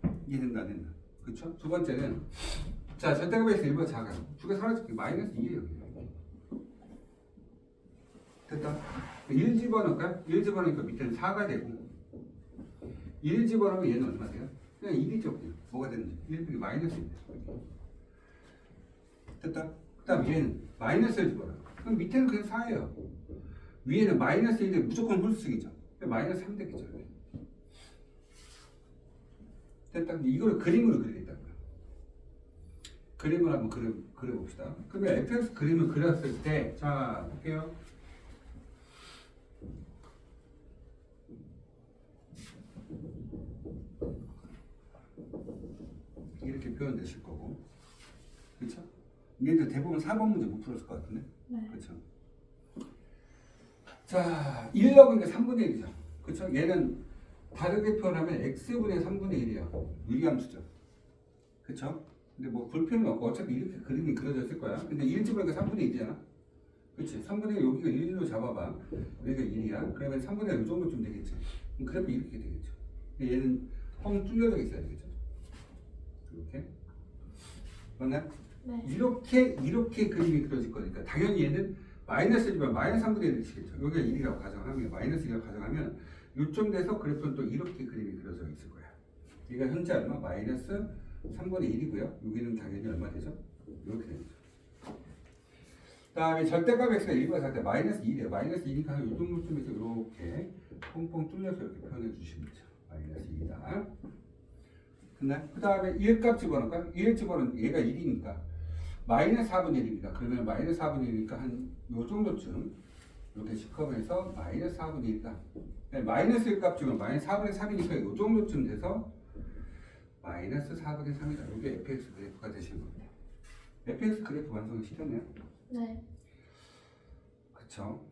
1. 이해된다 안 된다? 그렇죠? 두 번째는 자 절대값 x 1보다 작아요. 두 개 사라질 게 마이너스 2예요. 됐다? 1 집어넣을까요? 1 집어넣으니까 밑에는 4가 되고 1 집어넣으면 얘는 얼마 돼요? 그냥 1이죠. 그냥. 뭐가 되는지 1분이 마이너스 1 됐다? 그 다음 얘는 마이너스를 집어넣어요. 그럼 밑에는 그냥 4예요. 위에는 마이너스 1에 무조건 홀수이죠. 마이너스 3 되겠죠. 됐다? 이거를 그림으로 그리겠다고요. 그림을 한번 그려봅시다. 그러면 fx 그림을 그렸을 때, 자, 볼게요. 이렇게 표현되실 거고. 그렇죠? 얘들 대부분 4번 문제 못 풀었을 것 같은데? 네. 그렇죠? 자, 1 넣으니까 3분의 1이죠. 그렇죠? 얘는 다르게 표현하면 x분의 3분의 1이에요. 유리함수죠. 그렇죠? 근데 뭐 불필요는 없고 어차피 이렇게 그림이 그려졌을 거야. 근데 1 집으니까 3분의 1이잖아. 그렇지? 3분의 1 여기가 1로 잡아봐. 여기가 1이야. 그러면 3분의 1 이 정도쯤 되겠지. 그래프 이렇게 되겠죠. 얘는 뻥 뚫려져 있어야 되겠죠. 이렇게. 맞나요? 네. 이렇게 그림이 그려질 거니까 당연히 얘는 마이너스지만 마이너스 3분의 1을 치겠죠. 여기가 1이라고 가정하면 마이너스 1이라고 가정하면 요점 돼서 그래프는 또 이렇게 그림이 그려져 있을 거야. 얘가 현재 얼마? 마이너스 3분의 1이고요. 여기는 당연히 얼마 되죠? 이렇게 되죠. 그 다음에 절대값 x가 1보다 작을 때 마이너스 2래요. 마이너스 2니까 한 요 정도쯤에서 이렇게 퐁퐁 뚫려서 이렇게 표현해 주시면 되죠. 마이너스 2다. 됐나요? 그 다음에 1값 집어넣을까요? 1 집어넣으면 얘가 1이니까 마이너스 4분의 1입니다. 그러면 마이너스 4분의 1이니까 한 요 정도쯤 이렇게 시커면서 마이너스 4분의 1이다. 마이너스 1값 주면 마이너스 4분의 3이니까 요 정도쯤 돼서 마이너스 4분의 3이다. 이게 fx 그래프가 되시는 겁니다. fx 그래프 완성이 시켰네요. 네. 그쵸?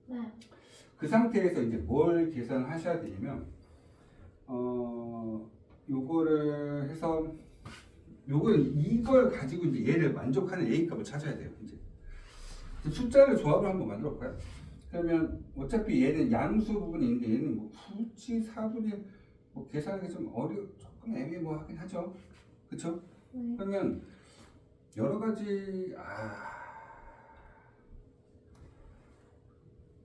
네. 그 상태에서 이제 뭘 계산하셔야 되냐면 요거를 해서 요거는 이걸 가지고 이제 얘를 만족하는 a 값을 찾아야 돼요. 이제 숫자를 조합을 한번 만들어 볼까요? 그러면 어차피 얘는 양수 부분이 있는데 얘는 뭐 굳이 4분의 뭐 계산하기 좀 조금 애매모호하긴 하죠. 그쵸? 네. 그러면 여러 가지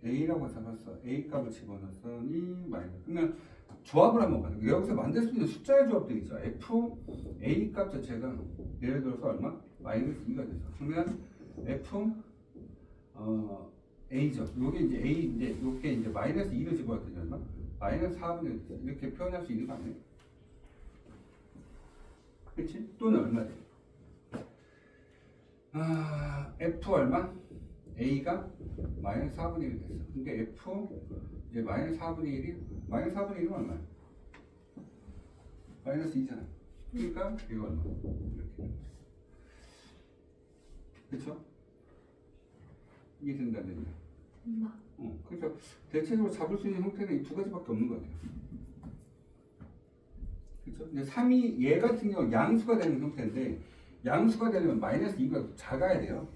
A라고 잡았어. A 값을 집어넣었으니 마이너스. 그러면 조합을 한번 봐요. 여기서 만들 수 있는 숫자의 조합들이 있죠. F A 값 자체가 예를 들어서 얼마? 마이너스 2가 되죠. 그러면 F A죠. 요게 이제 A인데 요게 이제 마이너스 2를 집어넣었더니 얼마? 마이너스 4분의 1 이렇게 표현할 수 있는 거 아니에요? 그렇지? 또는 얼마 돼? F 얼마? A가 마이너스 4분의 1이 됐어. 그러니까 F 이제 마이너스 4분의 1이 마이너스 4분의 1은 얼마야? 마이너스 2잖아. 그러니까 이거 얼마? 이렇게. 그쵸? 이게 된다 안 된다. 그래서 대체적으로 잡을 수 있는 형태는 이 두 가지밖에 없는 것 같아요. 그렇죠? 근데 3이 얘 같은 경우 양수가 되는 형태인데 양수가 되려면 마이너스 2가 작아야 돼요.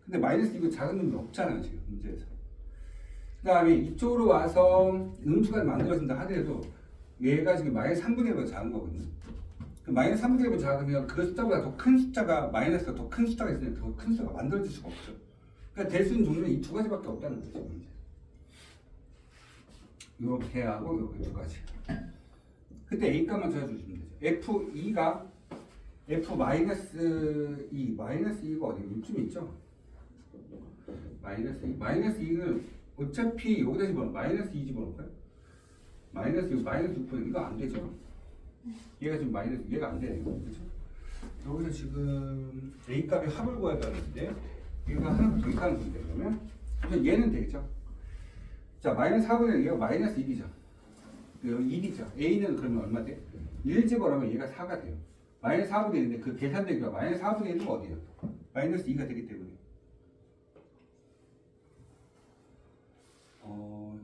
근데 마이너스 2가 작은 놈이 없잖아요 지금 문제에서. 그 다음에 이쪽으로 와서 음수가 만들어진다 하더라도 얘가 지금 마이너스 3분의 1보다 작은 거거든요. 그 마이너스 3분의 1보다 작으면 그 숫자보다 더 큰 숫자가 마이너스가 더 큰 숫자가 있으면 더 큰 숫자가 만들어질 수가 없죠. 그러니까 될 수 있는 종류는 이 두 가지밖에 없다는 거죠. 이렇게 하고 이렇게 두 가지. 그때 A 값만 찾아주시면 되죠. F2가 F-2 마이너스 2가 어디 이쯤 있죠? 마이너스 2는 어차피 여기다 집어넣어 마이너스 2 집어넣을까요? 마이너스 6% 이거 안 되죠? 얘가 지금 마이너스 얘가 안 돼요. 그렇죠? 여기서 지금 A 값이 합을 구해야 되는데 얘가 하나 더 있다는 건데 그러면 우선 얘는 되겠죠? 자 마이너스 4분의 1 얘가 마이너스 1이죠. 여기 1이죠. A는 그러면 얼마 돼? 1 집어넣으면 얘가 4가 돼요. 마이너스 4분의 1인데 그 계산되기가 마이너스 4분의 1은 어디예요? 마이너스 2가 되기 때문에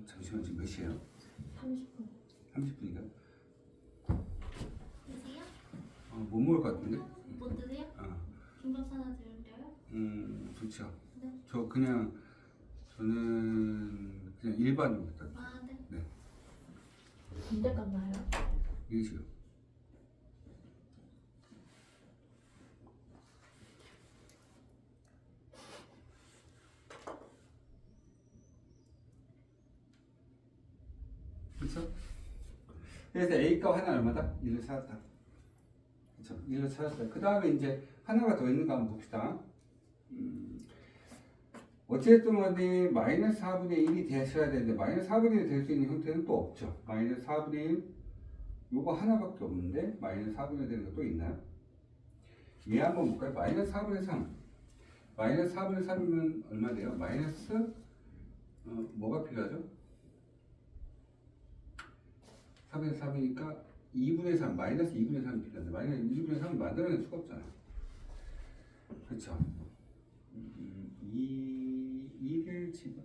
잠시만 지금 몇 시에요? 30분. 30분인가요? 드세요? 못 먹을 것 같은데? 뭐 드세요? 김밥 하나 드릴까요? 좋죠. 네. 저는 그냥 일반입니다. 아, 네. 네. 언제 끝나요? 이시요. 그렇죠? 그래서 A 값 하나 얼마다? 1을 찾았다. 그렇죠? 1을 찾았어요. 그 다음에 이제 하나가 더 있는가 한번 봅시다. 어쨌든 간에 마이너스 4분의 1이 되셔야 되는데 마이너스 4분의 1이 될 수 있는 형태는 또 없죠. 마이너스 4분의 1 요거 하나밖에 없는데 마이너스 4분의 1 되는 거 또 있나요? 얘 한번 볼까요? 마이너스 4분의 3 마이너스 4분의 3이면 얼마 돼요? 마이너스 뭐가 필요하죠? 4분의 3이니까 2분의 3 마이너스 2분의 3이 필요한데 마이너스 2분의 3을 만들어낼 수가 없잖아. 그렇죠? 2를 집어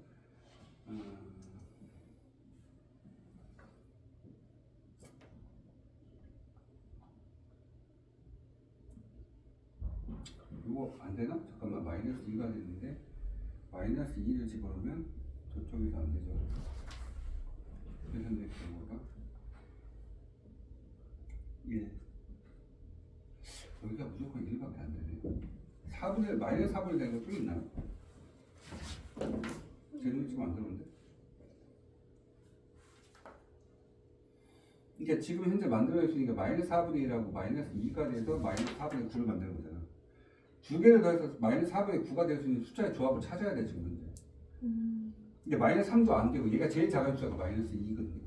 이거 안 되나? 잠깐만 마이너스 2가 되는데 마이너스 2를 집어넣으면 저쪽에서 안 되죠. 계산될 경우가 1 여기가 무조건 1밖에 안 되네. 4분의 마이너스 4분의 되는 거 또 있나요? 제 눈이 지금 안 들어오는데? 그러니까 지금 현재 만들어냈으니까 마이너스 4분의 1하고 마이너스 2가 돼서 마이너스 4분의 9를 만드는 거잖아. 두 개를 더해서 마이너스 4분의 9가 될 수 있는 숫자의 조합을 찾아야 돼 지금 현재. 근데 마이너스 3도 안 되고 얘가 제일 작은 숫자가 마이너스 2거든요.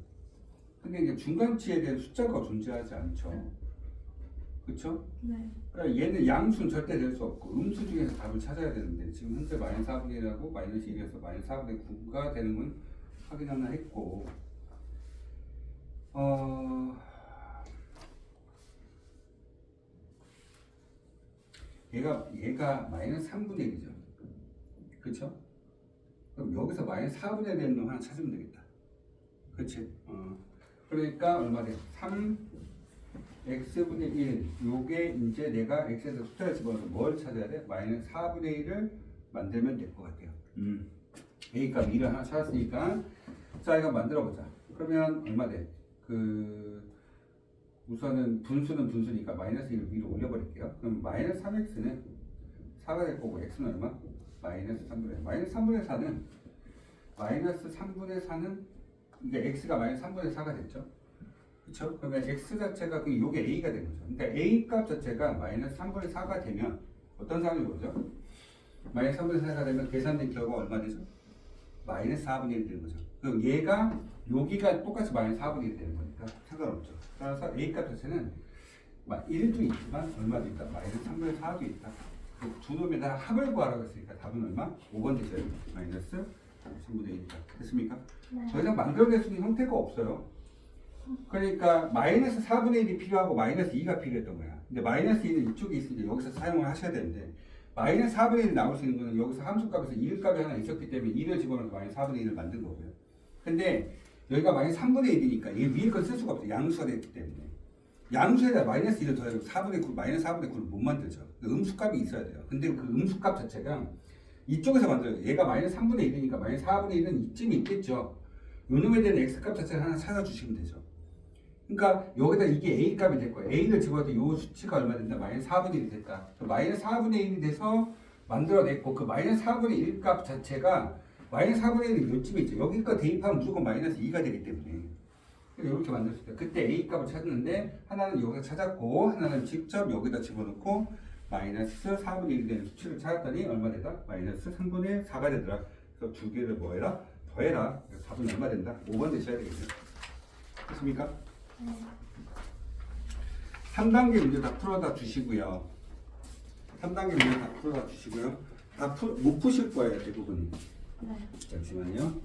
근데 이제 중간치에 대한 숫자가 존재하지 않죠. 그렇죠? 네. 그러니까 얘는 양수는 절대 될 수 없고 음수 중에서 답을 찾아야 되는데 지금 현재 마이너스 4분의 1하고 마이너스 1에서 마이너스 4분의 9가 되는 건 확인 하나 했고 얘가 마이너스 3분의 1이죠. 그렇죠? 그럼 여기서 마이너스 4분의 1 되는 놈 하나 찾으면 되겠다. 그렇지? 그러니까 얼마 돼? 3x분의 1 요게 이제 내가 x에서 숫자를 집어넣어서 뭘 찾아야 돼? 마이너스 4분의 1을 만들면 될 것 같아요. A값 1을 하나 찾았으니까 자 이거 만들어 보자. 그러면 얼마 돼? 우선은 분수는 분수니까 마이너스 1을 위로 올려버릴게요. 그럼 마이너스 3x는 4가 될 거고 x는 얼마? 마이너스 3분의 4. 마이너스 3분의 4는 그러니까 x가 마이너스 3분의 4가 됐죠. 그렇죠? 그러면 x 자체가 요게 a가 되는 거죠. 그러니까 a 값 자체가 마이너스 3분의 4가 되면 어떤 상황이 오죠? 마이너스 3분의 4가 되면 계산된 결과가 얼마 되죠? 마이너스 4분의 1 되는 거죠. 그럼 얘가 여기가 똑같이 마이너스 4분의 1 되는 거니까 상관없죠. 따라서 a 값 자체는 1도 있지만 얼마도 있다? 마이너스 3분의 4도 있다. 두 놈의 다 합을 구하라고 했으니까 답은 얼마? 5번 되셔야 돼요. 마이너스 3분의 1이다. 됐습니까? 네. 더 이상 만들어낼 수 있는 형태가 없어요. 그러니까 마이너스 4분의 1이 필요하고 마이너스 2가 필요했던 거야. 근데 마이너스 2는 이쪽에 있으니까 여기서 사용을 하셔야 되는데 마이너스 4분의 1이 나올 수 있는 거는 여기서 함수값에서 1값이 하나 있었기 때문에 1을 집어넣어서 마이너스 4분의 1을 만든 거고요. 근데 여기가 마이너스 3분의 1이니까 얘 위에 걸 쓸 수가 없어요. 양수가 됐기 때문에. 양수에다 마이너스 1을 더해서 4분의 9, 마이너스 4분의 9를 못 만들죠. 음수값이 있어야 돼요. 근데 그 음수값 자체가 이쪽에서 만들어요. 얘가 마이너스 3분의 1이니까 마이너스 4분의 1은 이쯤에 있겠죠. 요놈에 대한 x값 자체를 하나 찾아주시면 되죠. 그러니까 여기다 이게 a값이 될 거예요. a를 집어도 요 수치가 얼마 된다? 마이너스 4분의 1이 됐다. 마이너스 4분의 1이 돼서 만들어냈고 그 마이너스 4분의 1 값 자체가 마이너스 4분의 1이 요쯤에 있죠. 여기가 대입하면 무조건 마이너스 2가 되기 때문에 이렇게 만들 수 있어요. 그때 a 값을 찾는데 하나는 여기서 찾았고 하나는 직접 여기다 집어넣고 마이너스 4분의 1이 되는 수치를 찾았더니 얼마 되다? 마이너스 3분의 4가 되더라. 그래서 두 개를 뭐 해라? 더해라. 답은 얼마 된다? 5번 되셔야 되겠죠. 됐습니까? 네. 3단계 문제 다 풀어다 주시고요. 3단계 문제 다 풀어다 주시고요. 못 푸실 거예요, 대부분이. 네. 잠시만요.